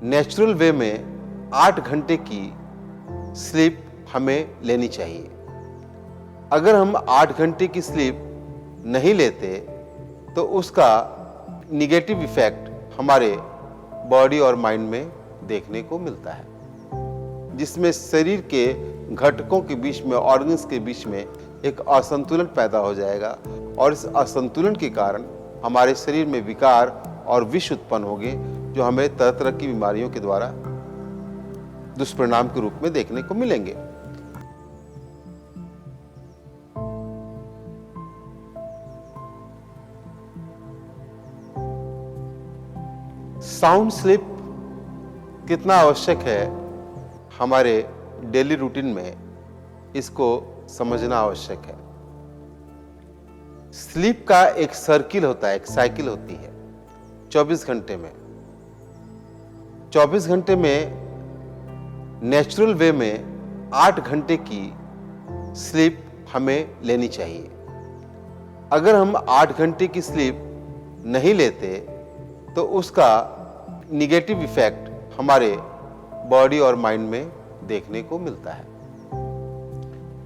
Natural way में 8 घंटे की स्लीप हमें लेनी चाहिए। अगर हम 8 घंटे की स्लीप नहीं लेते तो उसका निगेटिव इफेक्ट हमारे बॉडी और माइंड में देखने को मिलता है, जिसमें शरीर के घटकों के बीच में, ऑर्गन्स के बीच में एक असंतुलन पैदा हो जाएगा और इस असंतुलन के कारण हमारे शरीर में विकार और विष उत्पन्न होंगे, जो हमें तरह तरह की बीमारियों के द्वारा दुष्परिणाम के रूप में देखने को मिलेंगे। साउंड स्लीप कितना आवश्यक है हमारे डेली रूटीन में, इसको समझना आवश्यक है। स्लीप का एक सर्किल होता है, एक साइकिल होती है 24 घंटे में। 24 घंटे में नेचुरल वे में 8 घंटे की स्लीप हमें लेनी चाहिए। अगर हम 8 घंटे की स्लीप नहीं लेते तो उसका निगेटिव इफेक्ट हमारे बॉडी और माइंड में देखने को मिलता है।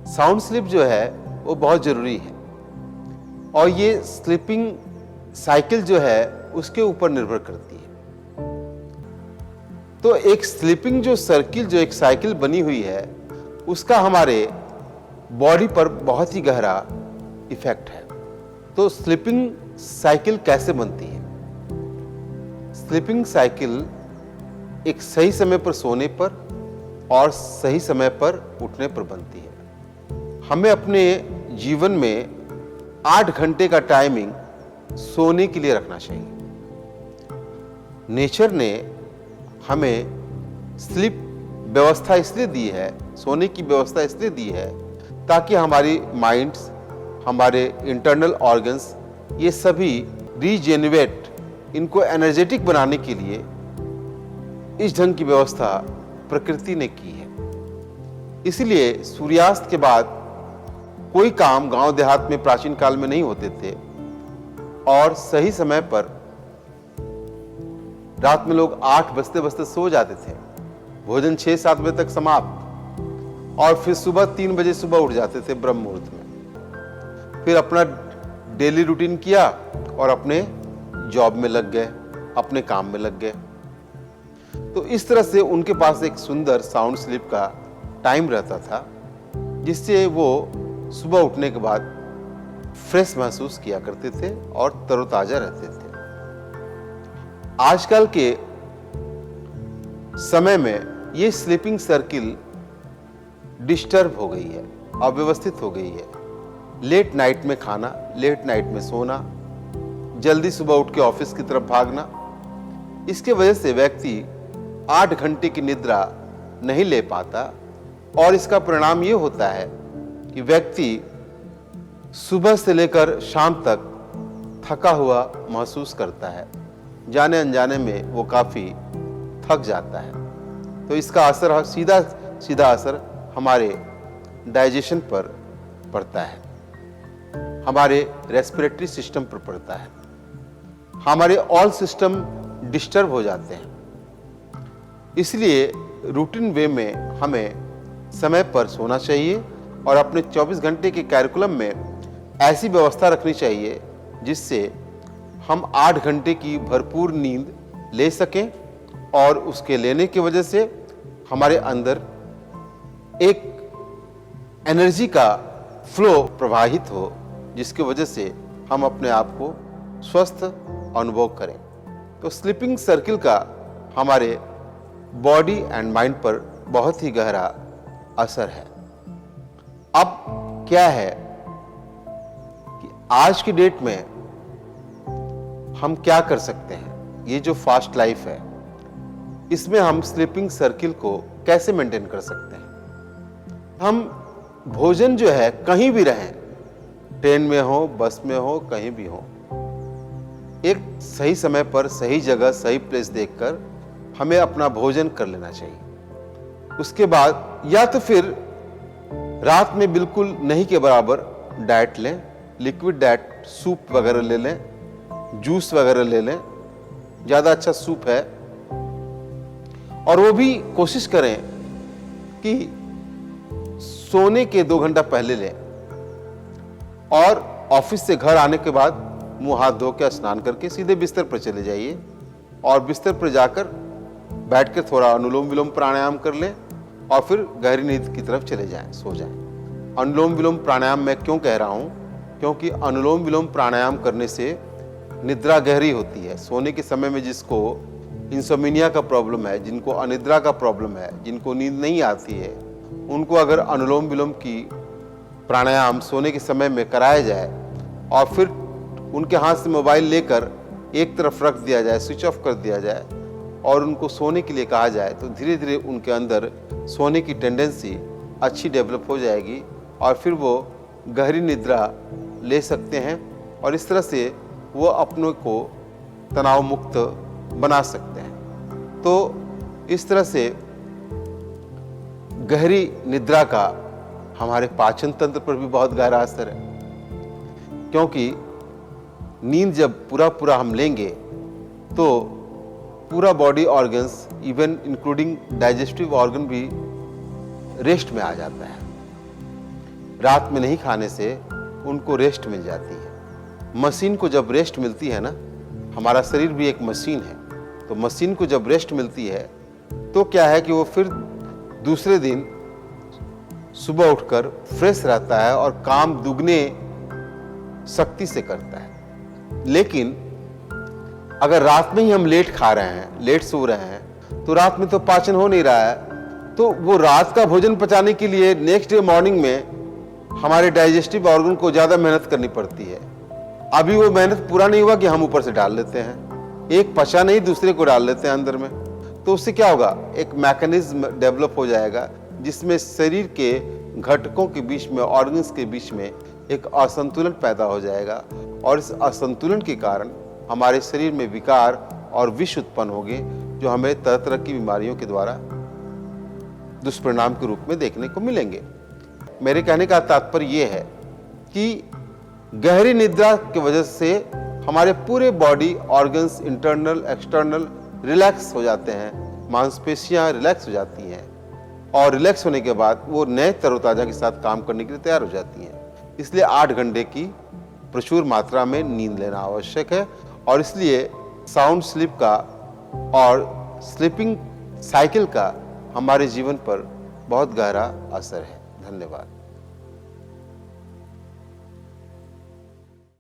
साउंड स्लीप जो है वो बहुत जरूरी है और ये स्लीपिंग साइकिल जो है उसके ऊपर निर्भर करती है। तो एक स्लीपिंग जो सर्किल, जो एक साइकिल बनी हुई है, उसका हमारे बॉडी पर बहुत ही गहरा इफेक्ट है। तो स्लीपिंग साइकिल कैसे बनती है? स्लीपिंग साइकिल एक सही समय पर सोने पर और सही समय पर उठने पर बनती है। हमें अपने जीवन में 8 घंटे का टाइमिंग सोने के लिए रखना चाहिए। नेचर ने हमें स्लीप व्यवस्था इसलिए दी है, सोने की व्यवस्था इसलिए दी है ताकि हमारी माइंड्स, हमारे इंटरनल ऑर्गन्स, ये सभी रीजेन्युएट, इनको एनर्जेटिक बनाने के लिए इस ढंग की व्यवस्था प्रकृति ने की है। इसलिए सूर्यास्त के बाद कोई काम गांव देहात में प्राचीन काल में नहीं होते थे और सही समय पर रात में लोग 8 बजते बजते सो जाते थे, भोजन 6-7 बजे तक समाप्त, और फिर सुबह 3 बजे सुबह उठ जाते थे ब्रह्म मुहूर्त में। फिर अपना डेली रूटीन किया और अपने जॉब में लग गए, अपने काम में लग गए। तो इस तरह से उनके पास एक सुंदर साउंड स्लीप का टाइम रहता था, जिससे वो सुबह उठने के बाद फ्रेश महसूस किया करते थे और तरोताजा रहते थे। आजकल के समय में ये स्लीपिंग सर्किल डिस्टर्ब हो गई है, अव्यवस्थित हो गई है। लेट नाइट में खाना, लेट नाइट में सोना, जल्दी सुबह उठ के ऑफिस की तरफ भागना, इसके वजह से व्यक्ति 8 घंटे की निद्रा नहीं ले पाता और इसका परिणाम ये होता है कि व्यक्ति सुबह से लेकर शाम तक थका हुआ महसूस करता है, जाने अनजाने में वो काफी थक जाता है। तो इसका असर, सीधा असर हमारे डाइजेशन पर पड़ता है, हमारे रेस्पिरेटरी सिस्टम पर पड़ता है, हमारे ऑल सिस्टम डिस्टर्ब हो जाते हैं। इसलिए रूटीन वे में हमें समय पर सोना चाहिए और अपने 24 घंटे के कैरिकुलम में ऐसी व्यवस्था रखनी चाहिए जिससे हम 8 घंटे की भरपूर नींद ले सकें और उसके लेने की वजह से हमारे अंदर एक एनर्जी का फ्लो प्रवाहित हो, जिसकी वजह से हम अपने आप को स्वस्थ अनुभव करें। तो स्लीपिंग सर्किल का हमारे बॉडी एंड माइंड पर बहुत ही गहरा असर है। अब क्या है कि आज की डेट में हम क्या कर सकते हैं? ये जो फास्ट लाइफ है, इसमें हम स्लीपिंग सर्किल को कैसे मेंटेन कर सकते हैं? हम भोजन जो है, कहीं भी रहें, ट्रेन में हो, बस में हो, कहीं भी हो, एक सही समय पर, सही जगह, सही प्लेस देखकर हमें अपना भोजन कर लेना चाहिए। उसके बाद या तो फिर रात में बिल्कुल नहीं के बराबर डाइट लें, लिक्विड डाइट, सूप वगैरह ले लें, जूस वगैरह ले लें। ज़्यादा अच्छा सूप है और वो भी कोशिश करें कि सोने के 2 घंटा पहले लें और ऑफिस से घर आने के बाद मुंह हाथ धो के स्नान करके सीधे बिस्तर पर चले जाइए और बिस्तर पर जाकर बैठकर थोड़ा अनुलोम विलोम प्राणायाम कर लें और फिर गहरी नींद की तरफ चले जाएं, सो जाएं। अनुलोम विलोम प्राणायाम मैं क्यों कह रहा हूं? क्योंकि अनुलोम विलोम प्राणायाम करने से निद्रा गहरी होती है। सोने के समय में जिसको इंसोमिनिया का प्रॉब्लम है, जिनको अनिद्रा का प्रॉब्लम है, जिनको नींद नहीं आती है, उनको अगर अनुलोम विलोम की प्राणायाम सोने के समय में कराया जाए और फिर उनके हाथ से मोबाइल लेकर एक तरफ रख दिया जाए, स्विच ऑफ कर दिया जाए और उनको सोने के लिए कहा जाए, तो धीरे धीरे उनके अंदर सोने की टेंडेंसी अच्छी डेवलप हो जाएगी और फिर वो गहरी निद्रा ले सकते हैं और इस तरह से वो अपनों को तनाव मुक्त बना सकते हैं। तो इस तरह से गहरी निद्रा का हमारे पाचन तंत्र पर भी बहुत गहरा असर है, क्योंकि नींद जब पूरा हम लेंगे तो पूरा body organs, even including digestive organ भी रेस्ट में आ जाता है। रात में नहीं खाने से उनको रेस्ट मिल जाती है। मशीन को जब रेस्ट मिलती है ना, हमारा शरीर भी एक मशीन है, तो मशीन को जब रेस्ट मिलती है तो क्या है कि वो फिर दूसरे दिन सुबह उठकर फ्रेश रहता है और काम दुगने शक्ति से करता है। लेकिन अगर रात में ही हम लेट खा रहे हैं, लेट सो रहे हैं, तो रात में तो पाचन हो नहीं रहा है, तो वो रात का भोजन पचाने के लिए नेक्स्ट डे मॉर्निंग में हमारे डाइजेस्टिव ऑर्गन को ज्यादा मेहनत करनी पड़ती है। अभी वो मेहनत पूरा नहीं हुआ कि हम ऊपर से डाल लेते हैं, एक पचा नहीं दूसरे को डाल लेते हैं अंदर में, तो उससे क्या होगा, एक मैकेनिज्म डेवलप हो जाएगा जिसमें शरीर के घटकों के बीच में, ऑर्गन्स के बीच में एक असंतुलन पैदा हो जाएगा और इस असंतुलन के कारण हमारे शरीर में विकार और विष उत्पन्न होंगे, जो हमें तरह तरह की बीमारियों के द्वारा दुष्परिणाम के रूप में देखने को मिलेंगे। मेरे कहने का तात्पर्य यह है कि गहरी निद्रा की वजह से हमारे पूरे body organs, internal external, relax हो जाते हैं, मांसपेशियां रिलैक्स हो जाती हैं और रिलैक्स होने के बाद वो नए तरोताजा के साथ काम करने के लिए तैयार हो जाती हैं। इसलिए 8 घंटे की प्रचुर मात्रा में नींद लेना आवश्यक है और इसलिए साउंड स्लीप का और स्लीपिंग साइकिल का हमारे जीवन पर बहुत गहरा असर है। धन्यवाद।